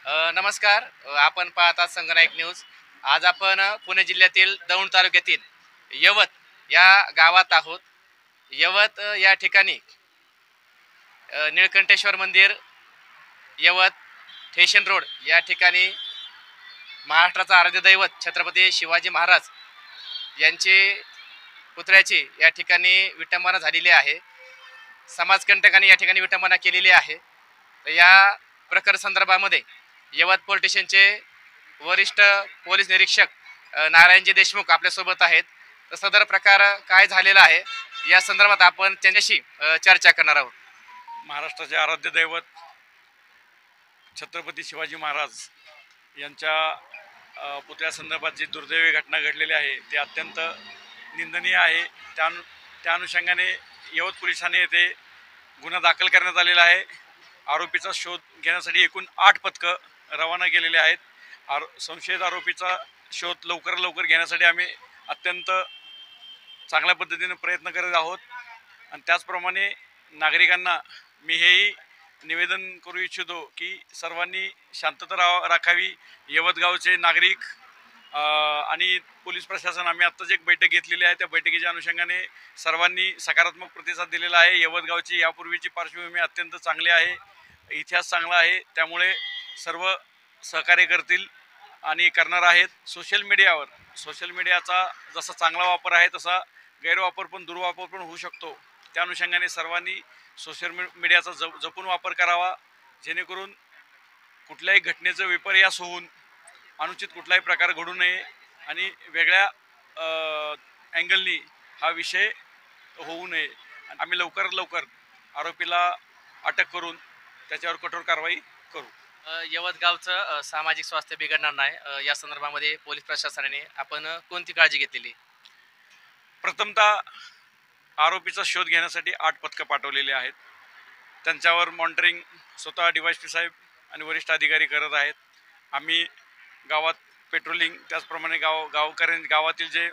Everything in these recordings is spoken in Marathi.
नमस्कार. आपण पाहतात संगनायक न्यूज. आज आपण पुणे जिल्ह्यातील दौंड तालुक्यातील यवत या गावात आहोत. यवत या ठिकाणी निळकंठेश्वर मंदिर, यवत स्टेशन रोड या ठिकाणी महाराष्ट्राचा आराध्य दैवत छत्रपती शिवाजी महाराज यांची पुतळ्याची या ठिकाणी विटंबना झालेली आहे. समाजकंटकांनी या ठिकाणी विटंबना केलेली आहे. या प्रकार संदर्भामध्ये यवत पोलीस स्टेशनचे वरिष्ठ पोलीस निरीक्षक नारायणजी देशमुख आपल्यासोबत आहेत. तर सदर प्रकार काय झालेला आहे या संदर्भात आपण त्यांच्याशी चर्चा करणार आहोत. महाराष्ट्राचे आराध्य दैवत छत्रपती शिवाजी महाराज यांच्या पुतळ्यासंदर्भात जी दुर्दैवी घटना घडलेली आहे ती अत्यंत निंदनीय आहे. त्या अनुषंगाने यवत पोलिसांनी येथे गुन्हा दाखल करण्यात आलेला आहे. आरोपीचा शोध घेण्यासाठी एकूण 8 पथकं रवाना केलेले आहेत. संशयित आरोपीचा शोध लवकर घेण्यासाठी आम्ही अत्यंत चांगल्या पद्धतीने प्रयत्न करत आहोत. आणि त्याचप्रमाणे नागरिकांना मी हेही निवेदन करू इच्छितो की सर्वांनी शांतता राखावी. यवतगावचे नागरिक आणि पोलीस प्रशासन आम्ही आत्ताच एक बैठक घेतलेली आहे. त्या बैठकीच्या अनुषंगाने सर्वांनी सकारात्मक प्रतिसाद दिलेला आहे. यवतगावची यापूर्वीची पार्श्वभूमी अत्यंत चांगली आहे, इतिहास चांगला आहे, त्यामुळे सर्व सहकार्य करतील आणि करणार आहेत. सोशल मीडियाचा जसा चांगला वापर आहे तसा गैरवापर पण दुर्वापर पण होऊ शकतो. त्या अनुषंगाने सर्वांनी सोशल मीडियाचा जपून वापर करावा, जेणेकरून कुठल्याही घटनेचं विपर्यास होऊन अनुचित कुठलाही प्रकार घडू नये आणि वेगळ्या अँगलनी हा विषय होऊ नये. आम्ही लवकर आरोपीला अटक करून त्याच्यावर कठोर कारवाई करू. यवत गावचं सामाजिक स्वास्थ्य बिघडणार नाही या संदर्भामध्ये पोलीस प्रशासनाने आपण कोणती काळजी घेतलेली? प्रथमतः आरोपीचा शोध घेण्यासाठी 8 पथकं पाठवलेली आहेत. त्यांच्यावर मॉनिटरिंग स्वतः DYSP साहेब आणि वरिष्ठ अधिकारी करत आहेत. आम्ही गावात पेट्रोलिंग, त्याचप्रमाणे गावातील जे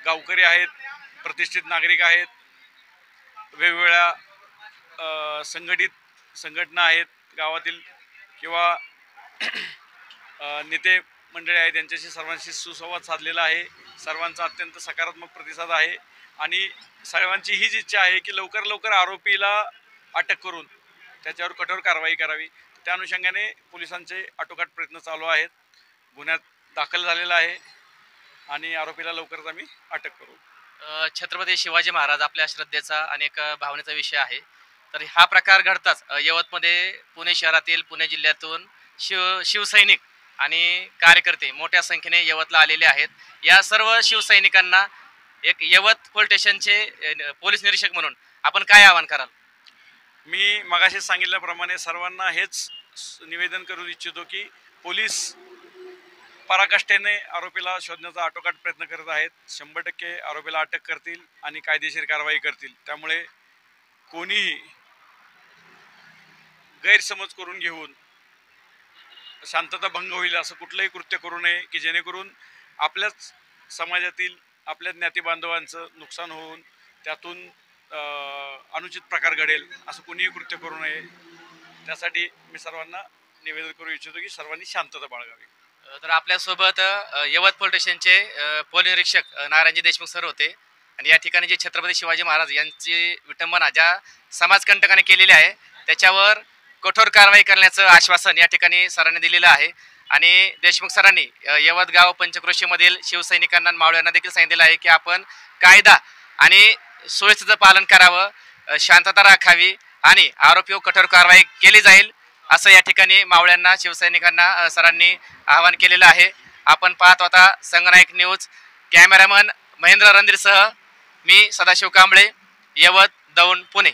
गावकरी आहेत, प्रतिष्ठित नागरिक आहेत, वेगवेगळ्या संघटना आहेत गावातील किंवा नेते मंडळी आहेत, त्यांच्याशी सर्वांशी सुसंवाद साधलेला आहे. सर्वांचा अत्यंत सकारात्मक प्रतिसाद आहे आणि सर्वांची हीच इच्छा आहे की लवकर आरोपीला अटक करून त्याच्यावर कठोर कारवाई करावी. त्या अनुषंगाने पोलिसांचे आटोकाट प्रयत्न चालू आहेत. गुन्ह्यात दाखल झालेला आहे आणि आरोपीला लवकरच आम्ही अटक करू. छत्रपती शिवाजी महाराज आपल्या श्रद्धेचा अनेक भावनेचा विषय आहे. तर हा प्रकार घडताच यवतमध्ये पुणे शहरातील, पुणे जिल्ह्यातून शिवसैनिक आणि कार्यकर्ते मोठ्या संख्येने यवतला आलेले आहेत. या सर्व शिवसैनिकांना एक यवत पोलीस स्टेशनचे पोलीस निरीक्षक म्हणून आपण काय आवाहन कराल? मी मगाशी सांगितल्याप्रमाणे सर्वांना हेच निवेदन करू इच्छितो की पोलीस पराकाष्ठेने आरोपीला शोधण्याचा आटोकाट प्रयत्न करत आहेत. 100% आरोपीला अटक करतील आणि कायदेशीर कारवाई करतील. त्यामुळे कोणीही गैरसमज करून घेऊन शांतता भंग होईल असं कुठलंही कृत्य करू नये की जेणेकरून आपल्याच समाजातील, आपल्या ज्ञाती बांधवांचं नुकसान होऊन त्यातून अनुचित प्रकार घडेल असं कोणीही कृत्य करू नये. त्यासाठी मी सर्वांना निवेदन करू इच्छितो की सर्वांनी शांतता बाळगावी. तर आपल्यासोबत यवत पोलीस स्टेशनचे पोलीस निरीक्षक नारायणजी देशमुख सर होते. आणि या ठिकाणी जे छत्रपती शिवाजी महाराज यांची विटंबना ज्या समाजकंटकाने केलेली आहे त्याच्यावर कठोर कारवाई करण्याचं आश्वासन या ठिकाणी सरांनी दिलेलं आहे. आणि देशमुख सरांनी यवतगाव पंचक्रोशीमधील शिवसैनिकांना, मावळ्यांना देखील सांगितलेलं आहे की आपण कायदा आणि सुव्यवस्थेचं पालन करावं, शांतता राखावी आणि आरोपीवर कठोर कारवाई केली जाईल असं या ठिकाणी मावळ्यांना, शिवसैनिकांना सरांनी आवाहन केलेलं आहे. आपण पाहत होता संगनायक न्यूज. कॅमेरामन महेंद्र रणधीरसह मी सदाशिव कांबळे, यवत, दौंड, पुणे.